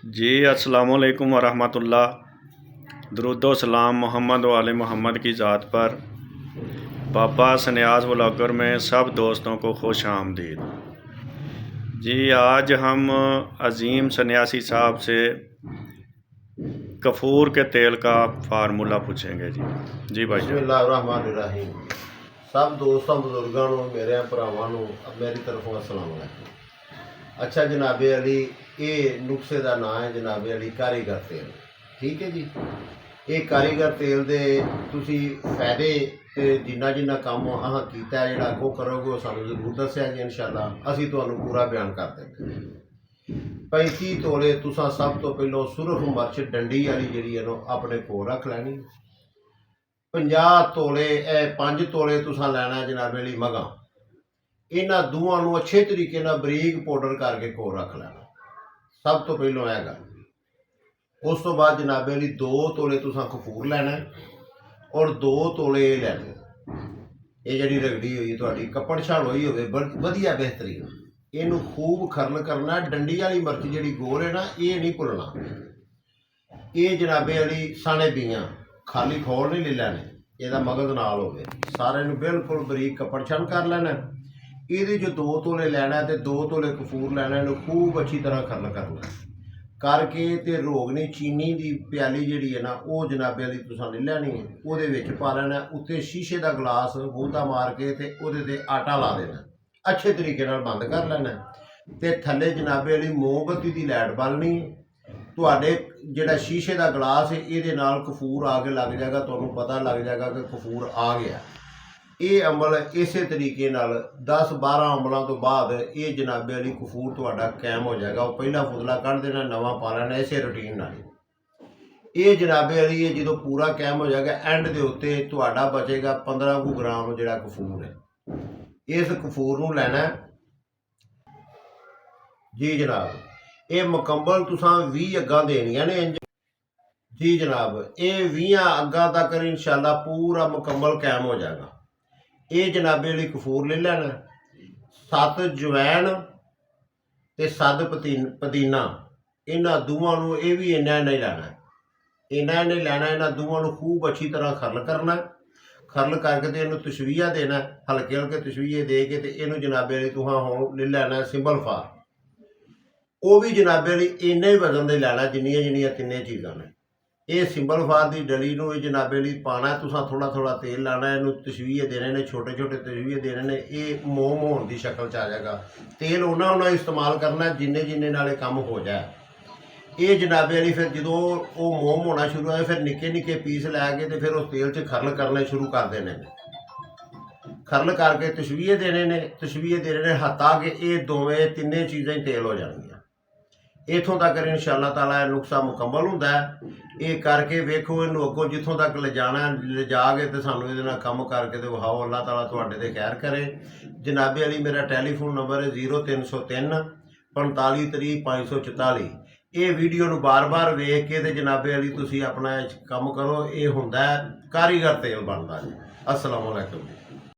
जी अस्सलाम वालेकुम वरहमतुल्लाह। दरूदो सलाम मोहम्मद वाले मोहम्मद की ज़ात पर। बाबा सन्यास व्लॉगर में सब दोस्तों को खुश आमदीद। जी आज हम अज़ीम सन्यासी साहब से कफूर के तेल का फार्मूला पूछेंगे। जी भाई। बिस्मिल्लाहिर्रहमानिर्रहीम। सब दोस्तों बुजुर्गों को मेरे भरावां को मेरी तरफों अस्सलाम वालेकुम। अच्छा जनाबे अली, ये नुस्खे का नाम है जनाबे अली कारीगर तेल। ठीक है जी। ये कारीगर तेल दे तुसी फायदे ते जिन्ना जिन्ना काम अहां कीता है जिहड़ा अगों करोगे वो सानूं जरूर दस्सिया जी। इंशाअल्लाह असीं तुहानूं पूरा बयान कर देंगे। 35 तोले तुसां सब तो पहलों सुरख मिर्च डंडी वाली जिहड़ी है ना अपने कोल रख लैनी। 50 तोले 5 तोले तुसां लैना जनाबे अली मगा। इन्हां दोवां नूं अच्छे तरीके नाल बरीक पाउडर करके कोल रख लेना। सब तो पहलों यह गल। उस तो बाद जनाबे अली 2 तोले तुसां कपूर लैना और 2 तोले लैने। ये जिहड़ी रगड़ी हुई तुहाडी कपड़ छाल होई होवे वधिया बेहतरीन, इनू खूब खरल करना। डंडी वाली मिर्च जिहड़ी गोल है ना ये नहीं भुलना। ये जनाबे अली साने बीआं खाली खोल नहीं ले लैने, ਇਹਦਾ मगज नाल होवे। सारे नूं बिल्कुल बरीक कपड़ छन कर लेना। ये जो 2 तोले लैना तो 2 तोले कपूर लैना, इन्हूं खूब अच्छी तरह खरल करना करके ते रोगनी चीनी की प्याली जिहड़ी है ना वो जनाबे अली तुसां ले लैनी है। उहदे विच पा लेना, उत्ते शीशे का गिलास बूंदा मार के ते उहदे ते आटा ला देना, अच्छे तरीके नाल बंद कर लेना। ते थल्ले जनाबे अली मोमबत्ती की लाइट बालनी। तुहाडे जिहड़ा शीशे का गिलास है ये नाल कपूर आके लग जाएगा, तुहानूं पता लग जाएगा कि कपूर आ गया। ये अमल इस तरीके नाल 10-12 अमलों तो बाद ये जनाबे अली कपूर तुहाडा कायम हो जाएगा। वो पहला फुदला कढ़ देना, नवा पा लेना इसे रूटीन नाल। ये जनाबे अली ये जो पूरा कायम हो जाएगा एंड के उत्ते तुहाडा बचेगा 15 ग्राम जिहड़ा कपूर है। इस कपूर नूं लैना जी जनाब। ये मुकम्मल तुसां 20 अग्गां देनियां ने जी जनाब। ये 20 अग्गां तक इंशाअल्लाह पूरा मुकम्मल कायम हो जाएगा। ये जनाबे अली कपूर ले लेना, 7 जवैन ते 7 पुदीना, इन्हां दोवां नूं ये भी इन्ना नहीं लैना, इन्ना नहीं लैना। इन्हां दोवां नूं खूब अच्छी तरह खरल करना। खरल करके तो इन्हूं तशवीया देना, हल्के हल्के तशवीए दे के ते इन्हूं जनाबे अली तुहां हुण ले लैना सिंबल फार। वो भी जनाबे अली इन्ने ही वजन दे लैना जिन्नियां जिन्नियां तिन्ने चीज़ां ने। ये सिंबल फार की डली नूं जनाबे अली पाना, तुसां थोड़ा थोड़ा तेल लाना, इन्हूं तशवीए देने ने, छोटे छोटे तशवीए देने ने। ये मोम होने की शक्ल च आ जाएगा। तेल उन्ना इस्तेमाल करना जिन्ने जिन्ने नाल काम हो जाए। ये जनाबे अली फिर जो वो मोम होना शुरू होए फिर निक्के निक्के पीस लैके तो फिर उस तेल च खरल करने शुरू कर देने ने। खरल करके तशवीए देने ने, तशवीए देने ने हत्ता कि ये दोवें तिन्ने चीज़ां ही तेल हो जाएंगियां। इतों तक इंशाअल्लाह ताला नुस्खा मुकम्मल होंदा है। ये करके वेखो, इनू अगों जितों तक ले जाना ले जाके तो सानू ये काम करके तो विखाओ। अल्लाह ताला तुहाडे ते खैर करे। जनाबे अली मेरा टैलीफोन नंबर है 0303 45 30 544। ये वीडियो नू बार बार वेख के ते जनाबे अली तुसी अपना काम करो। ये हुंदा है कारीगर तेल बनदा जी। अस्सलाम वालेकुम।